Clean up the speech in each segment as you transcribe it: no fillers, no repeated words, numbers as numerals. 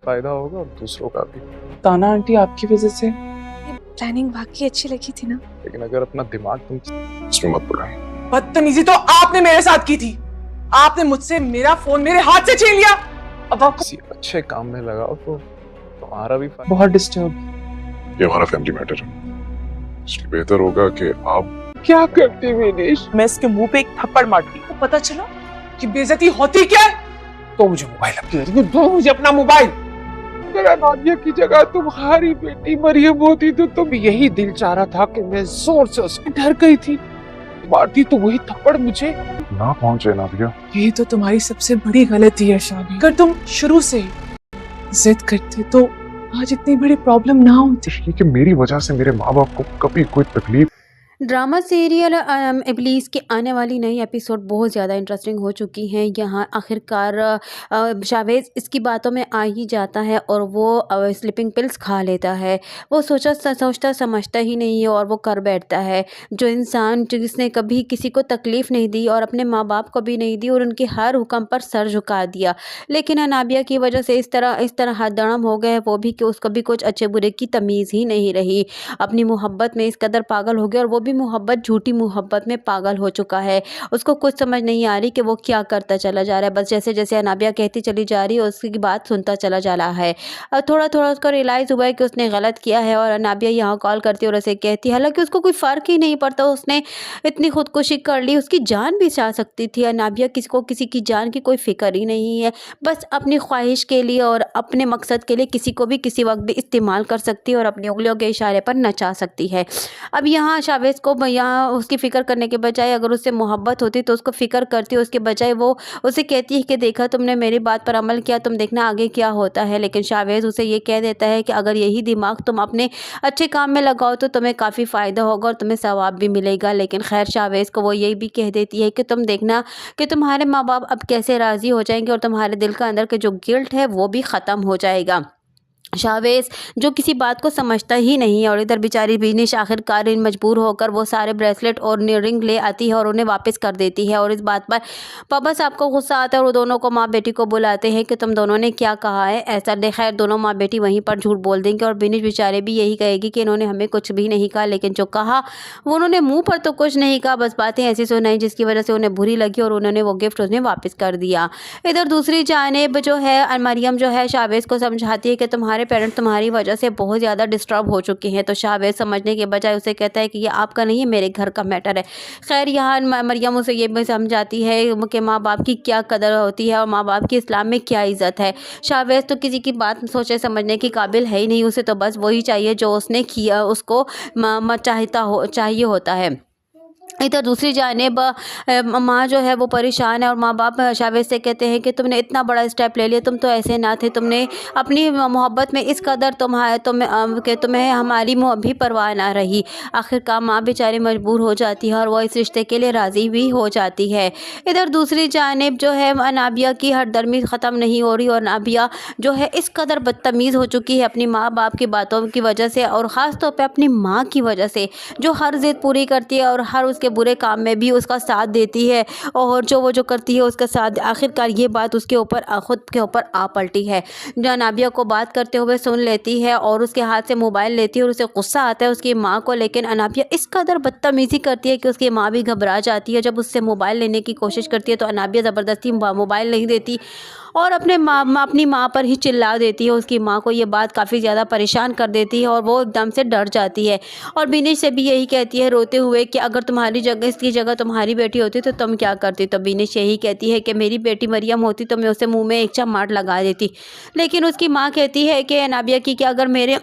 फायदा होगा और दूसरों का भी। ताना आंटी आपकी वजह से। ये प्लानिंग वाकई अच्छी लगी थी ना। लेकिन अगर अपना दिमाग तुम इसमें मत बुलाए। बदतमीजी तो आपने मेरे साथ की थी। आपने मुझसे मेरा फोन मेरे हाथ से छीन लिया। अब आपको किसी अच्छे काम में लगाओ तो तुम्हारा भी फायदा। बहुत डिस्टर्ब। ये हमारा फैमिली मैटर है, इसलिए बेहतर होगा कि आप क्या करती विनेश? मैं इसके मुंह पे एक थप्पड़ मारती। तो पता चला कि बेइज्जती होती क्या है। तो मुझे मोबाइल अपनी दो, मुझे अपना मोबाइल। अगर अनामिया की जगह तुम्हारी बेटी मरियम होती तो तुम यही दिल चाह रहा था कि मैं जोर से उसके डर गई थी, मारती तो वही थप्पड़ मुझे ना पहुंचे ना भैया। ये तो तुम्हारी सबसे बड़ी गलती है शादी। अगर तुम शुरू से जिद करते तो आज इतनी बड़ी प्रॉब्लम ना होती। इसलिए कि मेरी वजह से मेरे माँ बाप को कभी कोई तकलीफ। ड्रामा सीरियल इब्लीस की आने वाली नई एपिसोड बहुत ज़्यादा इंटरेस्टिंग हो चुकी हैं। यहाँ आखिरकार शावेज़ इसकी बातों में आ ही जाता है और वो स्लीपिंग पिल्स खा लेता है। वो सोचता समझता ही नहीं है और वो कर बैठता है। जो इंसान जिसने कभी किसी को तकलीफ़ नहीं दी और अपने माँ बाप को भी नहीं दी और उनके हर हुक्म पर सर झुका दिया, लेकिन अनाबिया की वजह से इस तरह हदड़म हो गए, वो भी कि उसको भी कुछ अच्छे बुरे की तमीज़ ही नहीं रही। अपनी मोहब्बत में इस कदर पागल हो गया और वो भी मोहब्बत, झूठी मोहब्बत में पागल हो चुका है। उसको कुछ समझ नहीं आ रही कि वो क्या करता चला जा रहा है। बस जैसे जैसे अनाबिया कहती चली जा रही है उसकी बात सुनता चला जा रहा है। और थोड़ा थोड़ा उसको रियलाइज़ हुआ है कि उसने गलत किया है और अनाबिया यहाँ कॉल करती और उसे कहती, हालांकि उसको कोई फ़र्क ही नहीं पड़ता। उसने इतनी खुदकुशी कर ली, उसकी जान भी जा सकती थी। अनाबिया किसी की जान की कोई फ़िक्र ही नहीं है। बस अपनी ख्वाहिश के लिए और अपने मकसद के लिए किसी को भी किसी वक्त भी इस्तेमाल कर सकती है और अपनी उंगलियों के इशारे पर नचा सकती है। अब यहाँ शावेज़ को यहाँ उसकी फ़िक्र करने के बजाय अगर उससे मोहब्बत होती तो उसको फ़िक्र करती, उसके बजाय वो उसे कहती है कि देखा तुमने मेरी बात पर अमल किया, तुम देखना आगे क्या होता है। लेकिन शावेज़ उसे ये कह देता है कि अगर यही दिमाग तुम अपने अच्छे काम में लगाओ तो तुम्हें काफ़ी फ़ायदा होगा और तुम्हें सवाब भी मिलेगा। लेकिन खैर शावेज़ को वो यही भी कह देती है कि तुम देखना कि तुम्हारे माँ बाप अब कैसे राज़ी हो जाएंगे और तुम्हारे दिल का अंदर के जो गिल्ट है वो भी ख़त्म हो जाएगा। शावेज़ जो किसी बात को समझता ही नहीं है और इधर बेचारी बिनिश आखिरकार मजबूर होकर वो सारे ब्रेसलेट और रिंग ले आती है और उन्हें वापस कर देती है। और इस बात पर पापा साहब को गुस्सा आता है और वो दोनों को माँ बेटी को बुलाते हैं कि तुम दोनों ने क्या कहा है ऐसा। खैर दोनों माँ बेटी वहीं पर झूठ बोल देंगे और बिनिश बेचारे भी यही कहेगी कि इन्होंने हमें कुछ भी नहीं कहा, लेकिन जो कहा वो उन्होंने मुँह पर तो कुछ नहीं कहा, बस बातें ऐसी सुनाई जिसकी वजह से उन्हें बुरी लगी और उन्होंने वो गिफ्ट उन्हें वापस कर दिया। इधर दूसरी जानिब जो है मरियम जो है शावेज़ को समझाती है कि तुम्हारे पेरेंट्स तुम्हारी वजह से बहुत ज़्यादा डिस्टर्ब हो चुके हैं। तो शावेज़ समझने के बजाय उसे कहता है कि ये आपका नहीं है, मेरे घर का मैटर है। खैर यहाँ मरियम उसे ये भी समझाती है कि माँ बाप की क्या कदर होती है और माँ बाप की इस्लाम में क्या इज़्ज़त है। शावेज़ तो किसी की बात सोचे समझने की काबिल है ही नहीं, उसे तो बस वही चाहिए जो उसने किया, उसको चाहिए होता है। इधर दूसरी जानिब माँ जो है वो परेशान है और माँ बाप शावेज़ से कहते हैं कि तुमने इतना बड़ा स्टेप ले लिया, तुम तो ऐसे ना थे, तुमने अपनी मोहब्बत में इस कदर तुम्हें हमारी भी परवाह ना रही। आखिरकार माँ बेचारी मजबूर हो जाती है और वो इस रिश्ते के लिए राज़ी भी हो जाती है। इधर दूसरी जानिब जो है अनाबिया की हरदर्मी ख़त्म नहीं हो रही और अनाबिया जो है इस कदर बदतमीज़ हो चुकी है अपनी माँ बाप की बातों की वजह से और ख़ास तौर पर अपनी माँ की वजह से, जो हर ज़िद पूरी करती है और हर उसके बुरे काम में भी उसका साथ देती है और वो जो करती है उसका साथ। आखिरकार ये बात उसके ऊपर खुद के ऊपर आ पलटी है। जो अनाबिया को बात करते हुए सुन लेती है और उसके हाथ से मोबाइल लेती है और उसे गुस्सा आता है उसकी माँ को, लेकिन अनाबिया इस कदर बदतमीज़ी करती है कि उसकी माँ भी घबरा जाती है। जब उससे मोबाइल लेने की कोशिश करती है तो अनाबिया ज़बरदस्ती मोबाइल नहीं देती और अपनी माँ पर ही चिल्ला देती है। उसकी माँ को ये बात काफ़ी ज़्यादा परेशान कर देती है और वो एकदम से डर जाती है और बिनिश से भी यही कहती है रोते हुए कि अगर तुम्हारी जगह इसकी जगह तुम्हारी बेटी होती तो तुम क्या करती। तो बिनिश यही कहती है कि मेरी बेटी मरियम होती तो मैं उसे मुंह में एक चमाट लगा देती, लेकिन उसकी माँ कहती है कि अनाबिया की कि अगर मेरे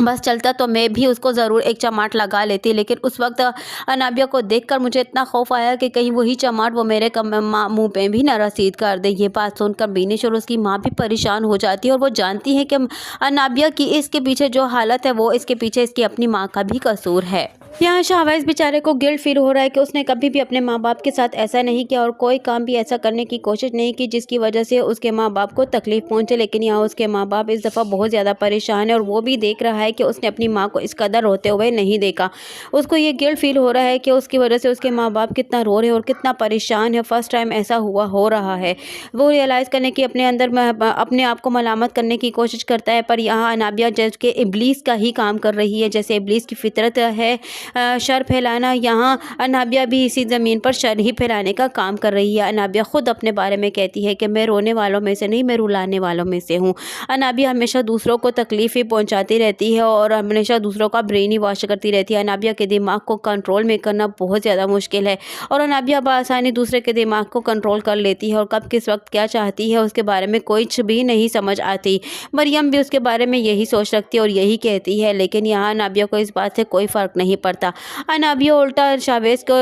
बस चलता तो मैं भी उसको ज़रूर एक चमाट लगा लेती। लेकिन उस वक्त अनाबिया को देखकर मुझे इतना खौफ आया कि कहीं वही चमाट वो मेरे मुंह पे भी ना रसीद कर दे। ये बात सुनकर बिनिश और उसकी माँ भी परेशान हो जाती है और वो जानती है कि अनाबिया की इसके पीछे जो हालत है वो इसके पीछे इसकी अपनी माँ का भी कसूर है। यहाँ शाहबाज बेचारे को गिल्ट फील हो रहा है कि उसने कभी भी अपने माँ बाप के साथ ऐसा नहीं किया और कोई काम भी ऐसा करने की कोशिश नहीं की जिसकी वजह से उसके माँ बाप को तकलीफ पहुँचे। लेकिन यहाँ उसके माँ बाप इस दफ़ा बहुत ज़्यादा परेशान है और वो भी देख रहा है कि उसने अपनी माँ को इस कदर रोते हुए नहीं देखा। उसको ये गिल्ट फील हो रहा है कि उसकी वजह से उसके माँ बाप कितना रो रहे हैं और कितना परेशान है। फर्स्ट टाइम ऐसा हो रहा है। वो रियलाइज़ करने की अपने अंदर अपने आप को मलामत करने की कोशिश करता है, पर यहाँ अनाबिया जज के इब्लीस का ही काम कर रही है। जैसे इब्लीस की फितरत है शर फैलाना, यहाँ अनाबिया भी इसी ज़मीन पर शर ही फैलाने का काम कर रही है। अनाबिया ख़ुद अपने बारे में कहती है कि मैं रोने वालों में से नहीं, मैं रुलाने वालों में से हूँ। अनाबिया हमेशा दूसरों को तकलीफ़ ही पहुँचाती रहती है और हमेशा दूसरों का ब्रेन ही वॉश करती रहती है। अनाबिया के दिमाग को कंट्रोल में करना बहुत ज़्यादा मुश्किल है और अनाबिया बआसानी दूसरे के दिमाग को कंट्रोल कर लेती है और कब किस वक्त क्या चाहती है उसके बारे में कुछ भी नहीं समझ आती। मरियम भी उसके बारे में यही सोच रखती है और यही कहती है, लेकिन यहाँ अनाबिया को इस बात से कोई फ़र्क नहीं पड़ता। अनाबिया उल्टा शावेज को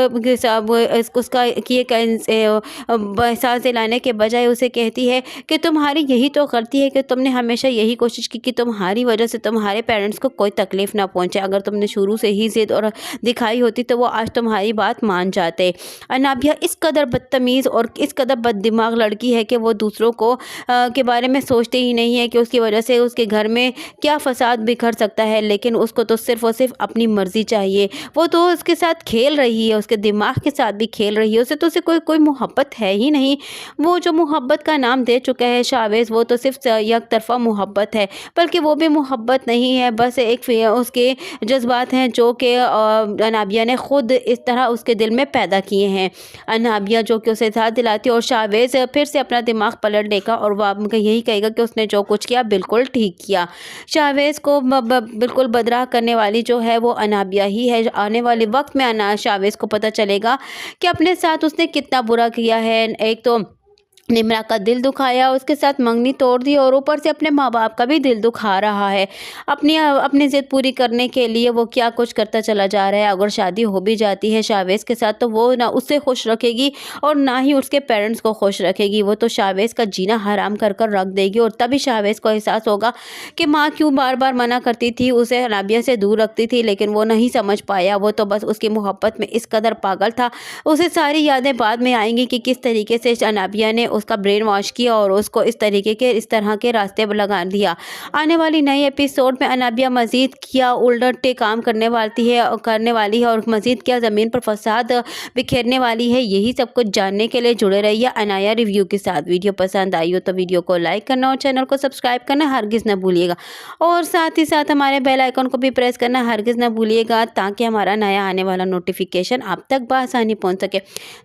उसका किए एहसास दिलाने के बजाय उसे कहती है कि तुम्हारी यही तो गलती है कि तुमने हमेशा यही कोशिश की कि तुम्हारी वजह से तुम्हारे पेरेंट्स को कोई तकलीफ़ ना पहुंचे। अगर तुमने शुरू से ही ज़िद और दिखाई होती तो वो आज तुम्हारी बात मान जाते। अनाबिया इस कदर बदतमीज़ और इस कदर बददिमाग लड़की है कि वो दूसरों को के बारे में सोचते ही नहीं है कि उसकी वजह से उसके घर में क्या फसाद बिखर सकता है, लेकिन उसको तो सिर्फ़ और सिर्फ अपनी मर्ज़ी चाहिए। वो तो उसके साथ खेल रही है, उसके दिमाग के साथ भी खेल रही है। उसे तो उसे कोई मोहब्बत है ही नहीं। वो जो मोहब्बत का नाम दे चुका है शावेज़, वो तो सिर्फ एक तरफ़ा मोहब्बत है, बल्कि वो भी मोहब्बत नहीं है, बस एक उसके जज्बात हैं जो कि अनाबिया ने ख़ुद इस तरह उसके दिल में पैदा किए हैं। अनाबिया जो कि उसे साथ दिलाती है और शावेज़ फिर से अपना दिमाग पलट लेगा और वो यही कहेगा कि उसने जो कुछ किया बिल्कुल ठीक किया। शावेज़ को बिल्कुल बदराह करने वाली जो है वो अनाबिया ही है। आने वाले वक्त में शावेज़ को पता चलेगा कि अपने साथ उसने कितना बुरा किया है। एक तो निम्रा का दिल दुखाया, उसके साथ मंगनी तोड़ दी और ऊपर से अपने माँ बाप का भी दिल दुखा रहा है। अपनी ज़िद पूरी करने के लिए वो क्या कुछ करता चला जा रहा है। अगर शादी हो भी जाती है शावेज़ के साथ तो वो ना उससे खुश रखेगी और ना ही उसके पेरेंट्स को खुश रखेगी। वो तो शावेज़ का जीना हराम कर रख देगी और तभी शावेज़ को एहसास होगा कि माँ क्यों बार बार मना करती थी, उसे अनाबिया से दूर रखती थी, लेकिन वो नहीं समझ पाया। वो तो बस उसकी मोहब्बत में इस कदर पागल था। उसे सारी यादें बाद में आएंगी कि किस तरीके से अनाबिया ने उसका ब्रेन वॉश किया और उसको इस तरह के रास्ते पर लगा दिया। आने वाली नई एपिसोड में अनाबिया मज़ीद क्या उल्टे काम करने वाली है और मज़ीद क्या ज़मीन पर फसाद बिखेरने वाली है, यही सब कुछ जानने के लिए जुड़े रहिए अनाया रिव्यू के साथ। वीडियो पसंद आई हो तो वीडियो को लाइक करना और चैनल को सब्सक्राइब करना हरगिज़ न भूलिएगा और साथ ही साथ हमारे बेल आइकन को भी प्रेस करना हरगिज़ न भूलिएगा ताकि हमारा नया आने वाला नोटिफिकेशन आप तक बआसानी पहुँच सके।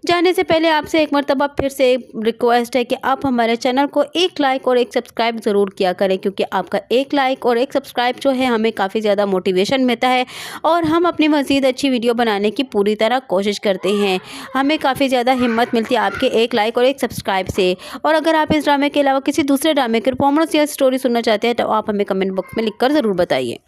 जाने से पहले आपसे एक मरतबा फिर से रिक्वेस्ट है कि आप हमारे चैनल को एक लाइक और एक सब्सक्राइब ज़रूर किया करें, क्योंकि आपका एक लाइक और एक सब्सक्राइब जो है हमें काफ़ी ज़्यादा मोटिवेशन मिलता है और हम अपनी मज़ीद अच्छी वीडियो बनाने की पूरी तरह कोशिश करते हैं। हमें काफ़ी ज़्यादा हिम्मत मिलती है आपके एक लाइक और एक सब्सक्राइब से। और अगर आप इस ड्रामे के अलावा किसी दूसरे ड्रामे के परफॉर्मेंस या स्टोरी सुनना चाहते हैं तो आप हमें कमेंट बॉक्स में लिखकर ज़रूर बताइए।